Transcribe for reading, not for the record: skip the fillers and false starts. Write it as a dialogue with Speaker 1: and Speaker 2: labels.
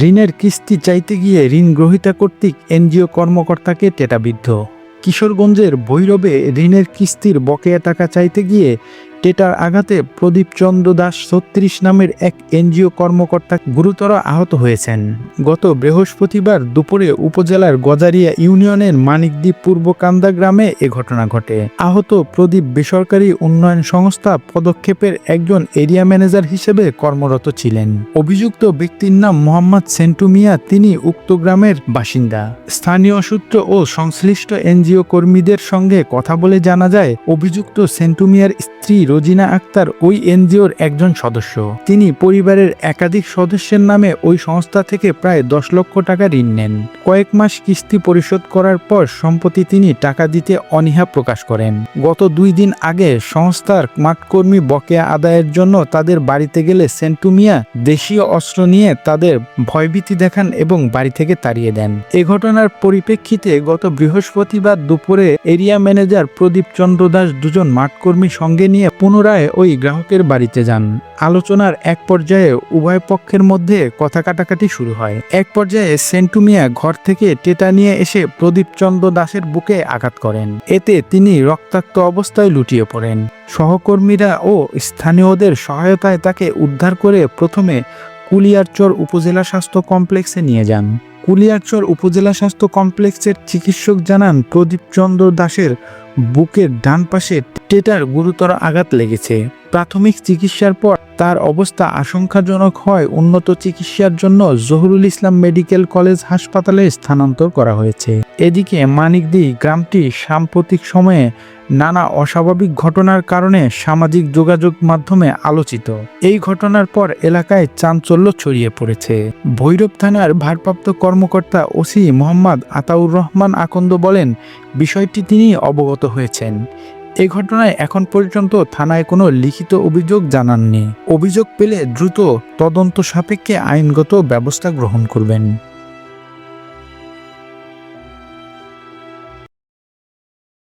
Speaker 1: ঋণের কিস্তি চাইতে গিয়ে ঋণ গ্রহীতা কর্তৃক এনজিও কর্মকর্তাকে টেটাবিদ্ধ। কিশোরগঞ্জের ভৈরবে ঋণের কিস্তির বকেয়া টাকা চাইতে গিয়ে টেটার আঘাতে প্রদীপ চন্দ্র দাস ৩৬ নামের এক এনজিও কর্মকর্তা গুরুতর আহত হয়েছেন। গত বৃহস্পতিবার দুপুরে উপজেলার গজারিয়া ইউনিয়নের মানিকদ্বীপ পূর্ব কান্দা গ্রামে এ ঘটনা ঘটে। আহত প্রদীপ বেসরকারি উন্নয়ন সংস্থা পদক্ষেপের একজন এরিয়া ম্যানেজার হিসেবে কর্মরত ছিলেন। অভিযুক্ত ব্যক্তির নাম মোহাম্মদ সেন্টু মিয়া, তিনি উক্ত গ্রামের বাসিন্দা। স্থানীয় সূত্র ও সংশ্লিষ্ট এনজিও কর্মীদের সঙ্গে কথা বলে জানা যায়, অভিযুক্ত সেন্টু মিয়ার স্ত্রী রোজিনা আক্তার ওই এনজিওর একজন সদস্য। তিনি পরিবারের একাধিক সদস্যের নামে ওই সংস্থা থেকে প্রায় ১০ লক্ষ টাকা ঋণ নেন। কয়েক মাস কিস্তি পরিশোধ করার পর সম্প্রতি তিনি টাকা দিতে অনীহা প্রকাশ করেন। গত ২ দিন আগে সংস্থার মাঠকর্মী বকেয়া আদায়ের জন্য তাদের বাড়িতে গেলে সেন্টু মিয়া দেশীয় অস্ত্র নিয়ে তাদের ভয়ভীতি দেখান এবং বাড়ি থেকে তাড়িয়ে দেন। এ ঘটনার পরিপ্রেক্ষিতে গত বৃহস্পতিবার দুপুরে এরিয়া ম্যানেজার প্রদীপ চন্দ্র দাস দুজন মাঠকর্মী সঙ্গে নিয়ে পুনরায় ওই গ্রাহকের বাড়িতে যান। আলোচনার এক পর্যায়ে উভয় পক্ষের মধ্যে কথা কাটাকাটি শুরু হয়। এক পর্যায়ে সেন্টু মিয়া ঘর থেকে টেটা নিয়ে এসে প্রদীপ চন্দ্র দাসের বুকে আঘাত করেন। এতে তিনি রক্তাক্ত অবস্থায় লুটিয়ে পড়েন। সহকর্মীরা ও স্থানীয়দের সহায়তায় তাকে উদ্ধার করে প্রথমে কুলিয়ারচর উপজেলা স্বাস্থ্য কমপ্লেক্সে নিয়ে যান। কুলিয়ারচর উপজেলা স্বাস্থ্য কমপ্লেক্সের চিকিৎসক জানান, প্রদীপ চন্দ্র দাসের বুকের ডান পাশে টেটার গুরুতর আঘাত লেগেছে। প্রাথমিক চিকিৎসার পর তার অবস্থা আশঙ্কাজনক হয় উন্নত চিকিৎসার জন্য জহুরুল ইসলাম মেডিকেল কলেজ হাসপাতালে স্থানান্তর করা হয়েছে। এদিকে মানিকদ্বীপ গ্রামটি সাম্প্রতিক সময়ে নানা অস্বাভাবিক ঘটনার কারণে সামাজিক যোগাযোগ মাধ্যমে আলোচিত। এই ঘটনার পর এলাকায় চাঞ্চল্য ছড়িয়ে পড়েছে। ভৈরব থানার ভারপ্রাপ্ত কর্মকর্তা ওসি মোহাম্মদ আতাউর রহমান আকন্দ বলেন, বিষয়টি তিনি অবগত হয়েছেন। এ ঘটনায় এখন পর্যন্ত থানায় কোনো লিখিত অভিযোগ জানাননি। অভিযোগ পেলে দ্রুত তদন্ত সাপেক্ষে আইনগত ব্যবস্থা গ্রহণ করবেন।